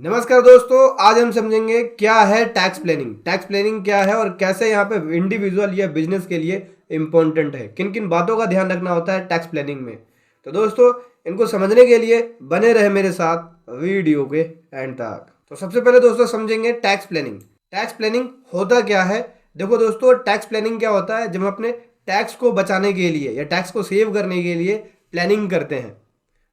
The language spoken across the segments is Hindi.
नमस्कार दोस्तों, आज हम समझेंगे क्या है टैक्स प्लानिंग। टैक्स प्लानिंग क्या है और कैसे यहाँ पे इंडिविजुअल या बिजनेस के लिए इम्पोर्टेंट है, किन किन बातों का ध्यान रखना होता है टैक्स प्लानिंग में। तो दोस्तों, इनको समझने के लिए बने रहे मेरे साथ वीडियो के एंड तक। तो सबसे पहले दोस्तों समझेंगे टैक्स प्लानिंग। टैक्स प्लानिंग होता क्या है। देखो दोस्तों, टैक्स प्लानिंग क्या होता है, जब हम अपने टैक्स को बचाने के लिए या टैक्स को सेव करने के लिए प्लानिंग करते हैं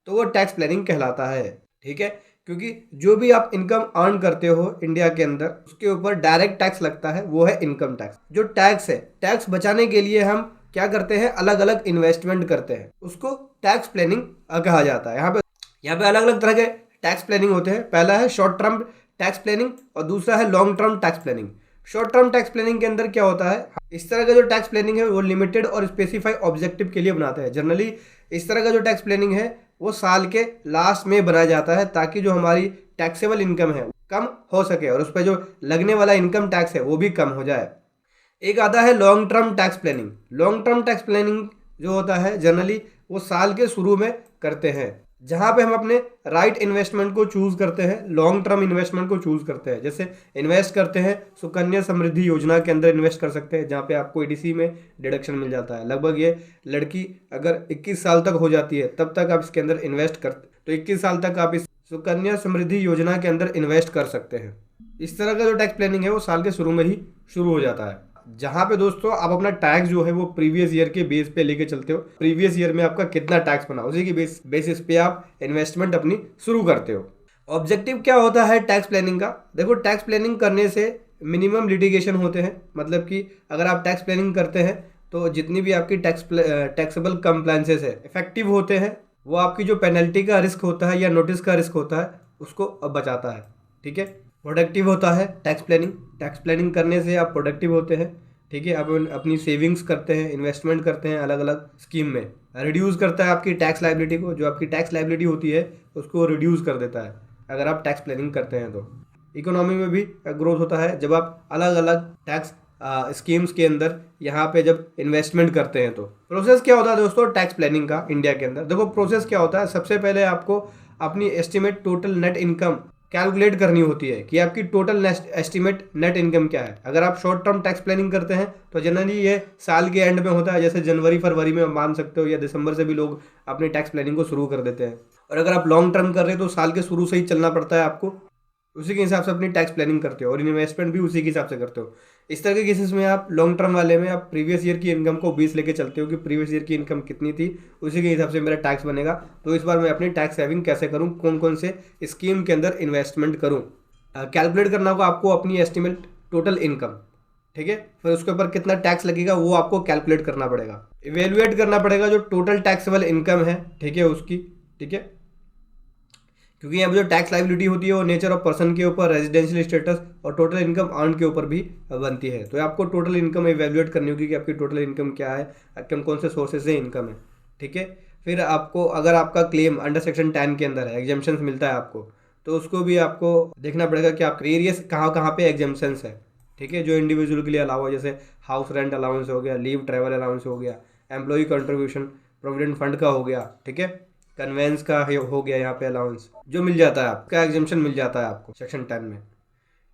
तो वो टैक्स प्लानिंग कहलाता है। ठीक है, क्योंकि जो भी आप इनकम अर्न करते हो इंडिया के अंदर, उसके ऊपर डायरेक्ट टैक्स लगता है, वो है इनकम टैक्स। जो टैक्स है, टैक्स बचाने के लिए हम क्या करते हैं, अलग अलग इन्वेस्टमेंट करते हैं, उसको टैक्स प्लानिंग कहा जाता है। यहाँ पे अलग अलग तरह के टैक्स प्लानिंग होते हैं। पहला है शॉर्ट टर्म टैक्स प्लानिंग और दूसरा है long term tax planning. Short term tax planning के अंदर क्या होता है, इस तरह का जो टैक्स प्लानिंग है वो लिमिटेड और स्पेसिफाई ऑब्जेक्टिव के लिए बनाते हैं। जनरली इस तरह का जो टैक्स प्लानिंग है वो साल के लास्ट में बनाया जाता है, ताकि जो हमारी टैक्सेबल इनकम है कम हो सके और उस पर जो लगने वाला इनकम टैक्स है वो भी कम हो जाए। एक आता है long term tax planning. Long term tax planning जो होता है जनरली वो साल के शुरू में करते हैं, जहां पे हम अपने राइट इन्वेस्टमेंट को चूज करते हैं, लॉन्ग टर्म इन्वेस्टमेंट को चूज करते हैं। जैसे इन्वेस्ट करते हैं सुकन्या समृद्धि योजना के अंदर इन्वेस्ट कर सकते हैं, जहां पे आपको ईडीसी में डिडक्शन मिल जाता है। लगभग ये लड़की अगर 21 साल तक हो जाती है तब तक आप इसके अंदर इन्वेस्ट करते, तो 21 साल तक आप इस सुकन्या समृद्धि योजना के अंदर इन्वेस्ट कर सकते हैं। इस तरह का जो टैक्स प्लानिंग है वो साल के शुरू में ही शुरू हो जाता है, जहां पे दोस्तों आप अपना टैक्स जो है वो प्रीवियस ईयर के बेस पे लेके चलते हो। प्रीवियस ईयर में आपका कितना टैक्स बना, उसी की बेसिस पे आप इन्वेस्टमेंट अपनी शुरू करते हो। ऑब्जेक्टिव क्या होता है टैक्स प्लानिंग का। देखो, टैक्स प्लानिंग करने से मिनिमम लिटिगेशन होते हैं, मतलब कि अगर आप टैक्स प्लानिंग करते हैं तो जितनी भी आपकी टैक्सेबल कंप्लायंसेस है इफेक्टिव होते हैं। वो आपकी जो पेनल्टी का रिस्क होता है या नोटिस का रिस्क होता है उसको बचाता है। ठीक है, प्रोडक्टिव होता है टैक्स प्लानिंग। टैक्स प्लानिंग करने से आप प्रोडक्टिव होते हैं। ठीक है, आप अपनी सेविंग्स करते हैं, इन्वेस्टमेंट करते हैं अलग अलग स्कीम में। रिड्यूस करता है आपकी टैक्स लाइबिलिटी को, जो आपकी टैक्स लाइबिलिटी होती है उसको रिड्यूस कर देता है अगर आप टैक्स प्लानिंग करते हैं तो। इकोनॉमी में भी ग्रोथ होता है जब आप अलग अलग टैक्स स्कीम्स के अंदर यहाँ पे जब इन्वेस्टमेंट करते हैं तो। प्रोसेस क्या होता है दोस्तों टैक्स प्लानिंग का इंडिया के अंदर। देखो, प्रोसेस क्या होता है, सबसे पहले आपको अपनी estimate total net income calculate करनी होती है कि आपकी टोटल एस्टिमेट नेट इनकम क्या है। अगर आप शॉर्ट टर्म टैक्स प्लानिंग करते हैं तो जनरली ये साल के एंड में होता है, जैसे जनवरी फरवरी में मान सकते हो, या दिसंबर से भी लोग अपनी टैक्स प्लानिंग को शुरू कर देते हैं। और अगर आप लॉन्ग टर्म कर रहे हो तो साल के शुरू से ही चलना पड़ता है आपको, उसी के हिसाब से अपनी टैक्स प्लानिंग करते हो और इन्वेस्टमेंट भी उसी के हिसाब से करते हो। इस तरह के केसेस में आप लॉन्ग टर्म वाले में आप प्रीवियस ईयर की इनकम को 20 लेके चलते हो कि प्रीवियस ईयर की इनकम कितनी थी, उसी के हिसाब से मेरा टैक्स बनेगा। तो इस बार मैं अपनी टैक्स सेविंग कैसे करूँ, कौन कौन से स्कीम के अंदर इन्वेस्टमेंट करूँ, कैलकुलेट करना होगा आपको अपनी एस्टिमेट टोटल इनकम। ठीक है, फिर उसके ऊपर कितना टैक्स लगेगा वो आपको कैलकुलेट करना पड़ेगा। इवेल्युएट करना पड़ेगा जो टोटल टैक्सेबल इनकम है, ठीक है, उसकी। ठीक है, क्योंकि यहाँ पे जो टैक्स लाइबिलिटी होती है वो नेचर ऑफ पर्सन के ऊपर, रेजिडेंशियल स्टेटस और टोटल इनकम अर्न के ऊपर भी बनती है। तो आपको टोटल इनकम इवेल्युएट करनी होगी कि आपकी टोटल इनकम क्या है, कौन कौन से सोर्सेज से इनकम है। ठीक है, फिर आपको अगर आपका क्लेम अंडर सेक्शन 10 के अंदर है, एग्जेम्पशन मिलता है आपको, तो उसको भी आपको देखना पड़ेगा कि आपके एरियस कहाँ कहाँ पे एग्जेम्पशन है। ठीक है, जो इंडिविजुअल के लिए अलाउ है, जैसे हाउस रेंट अलाउंस हो गया, लीव ट्रैवल अलाउंस हो गया, एम्प्लॉय कंट्रीब्यूशन प्रोविडेंट फंड का हो गया, ठीक है, कन्वेंस का हो गया, यहाँ पे अलाउंस जो मिल जाता है आपका, एग्जेम्पशन मिल जाता है आपको सेक्शन 10 में।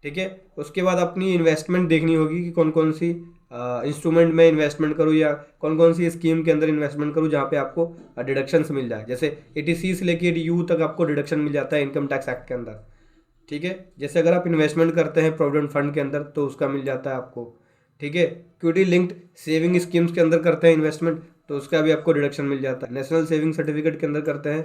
ठीक है, उसके बाद अपनी इन्वेस्टमेंट देखनी होगी कि कौन कौन सी इंस्ट्रूमेंट में इन्वेस्टमेंट करूँ या कौन कौन सी स्कीम के अंदर इन्वेस्टमेंट करूँ जहाँ पे आपको डिडक्शंस मिल जाए। जैसे 80C से लेके 80U तक आपको डिडक्शन मिल जाता है इनकम टैक्स एक्ट के अंदर। ठीक है, जैसे अगर आप इन्वेस्टमेंट करते हैं प्रोविडेंट फंड के अंदर तो उसका मिल जाता है आपको। ठीक है, इक्विटी लिंक्ड सेविंग स्कीम्स के अंदर करते हैं इन्वेस्टमेंट तो उसका भी आपको डिडक्शन मिल जाता है। नेशनल सेविंग सर्टिफिकेट के अंदर करते हैं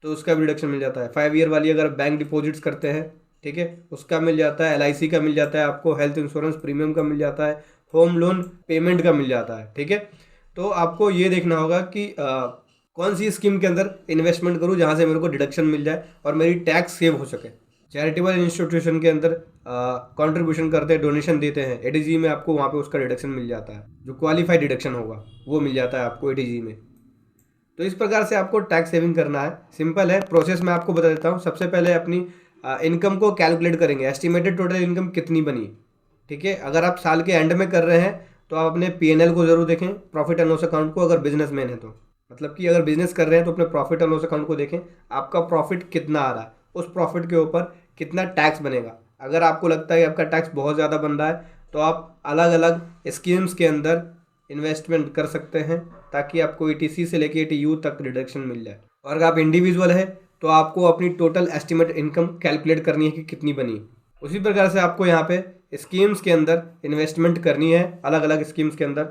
तो उसका भी डिडक्शन मिल जाता है। 5 ईयर वाली अगर बैंक डिपॉजिट्स करते हैं, ठीक है, उसका मिल जाता है। LIC का मिल जाता है आपको, हेल्थ इंश्योरेंस प्रीमियम का मिल जाता है, होम लोन पेमेंट का मिल जाता है। ठीक है, तो आपको ये देखना होगा कि कौन सी स्कीम के अंदर इन्वेस्टमेंट करूँ जहाँ से मेरे को डिडक्शन मिल जाए और मेरी टैक्स सेव हो सके। चैरिटेबल इंस्टीट्यूशन के अंदर कंट्रीब्यूशन करते हैं, डोनेशन देते हैं, ATG में आपको वहाँ पे उसका डिडक्शन मिल जाता है, जो क्वालिफाइड डिडक्शन होगा वो मिल जाता है आपको ATG में। तो इस प्रकार से आपको टैक्स सेविंग करना है। सिंपल है, प्रोसेस मैं आपको बता देता हूँ। सबसे पहले अपनी इनकम को कैलकुलेट करेंगे, एस्टिमेटेड टोटल इनकम कितनी बनी। ठीक है, अगर आप साल के एंड में कर रहे हैं तो आप अपने P&L को जरूर देखें, प्रॉफिट एंड लॉस अकाउंट को, अगर बिजनेसमैन है तो। मतलब कि अगर बिजनेस कर रहे हैं तो अपने प्रॉफिट एंड लॉस अकाउंट को देखें, आपका प्रॉफिट कितना आ रहा है, उस प्रॉफिट के ऊपर कितना टैक्स बनेगा। अगर आपको लगता है कि आपका टैक्स बहुत ज़्यादा बन रहा है तो आप अलग अलग स्कीम्स के अंदर इन्वेस्टमेंट कर सकते हैं ताकि आपको ETC से लेके ATU तक रिडक्शन मिल जाए। और अगर आप इंडिविजुअल है तो आपको अपनी टोटल एस्टिमेट इनकम कैलकुलेट करनी है कि कितनी बनी। उसी प्रकार से आपको यहाँ पे स्कीम्स के अंदर इन्वेस्टमेंट करनी है, अलग अलग स्कीम्स के अंदर,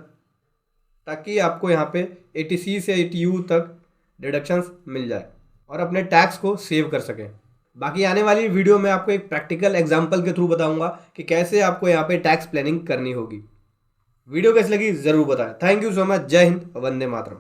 ताकि आपको यहाँ पे ATC से ATU तक डिडक्शंस मिल जाए और अपने टैक्स को सेव कर सकें। बाकी आने वाली वीडियो में आपको एक प्रैक्टिकल एग्जांपल के थ्रू बताऊंगा कि कैसे आपको यहाँ पे टैक्स प्लानिंग करनी होगी। वीडियो कैसी लगी ज़रूर बताएं। Thank you so much. जय हिंद, वंदे मातरम।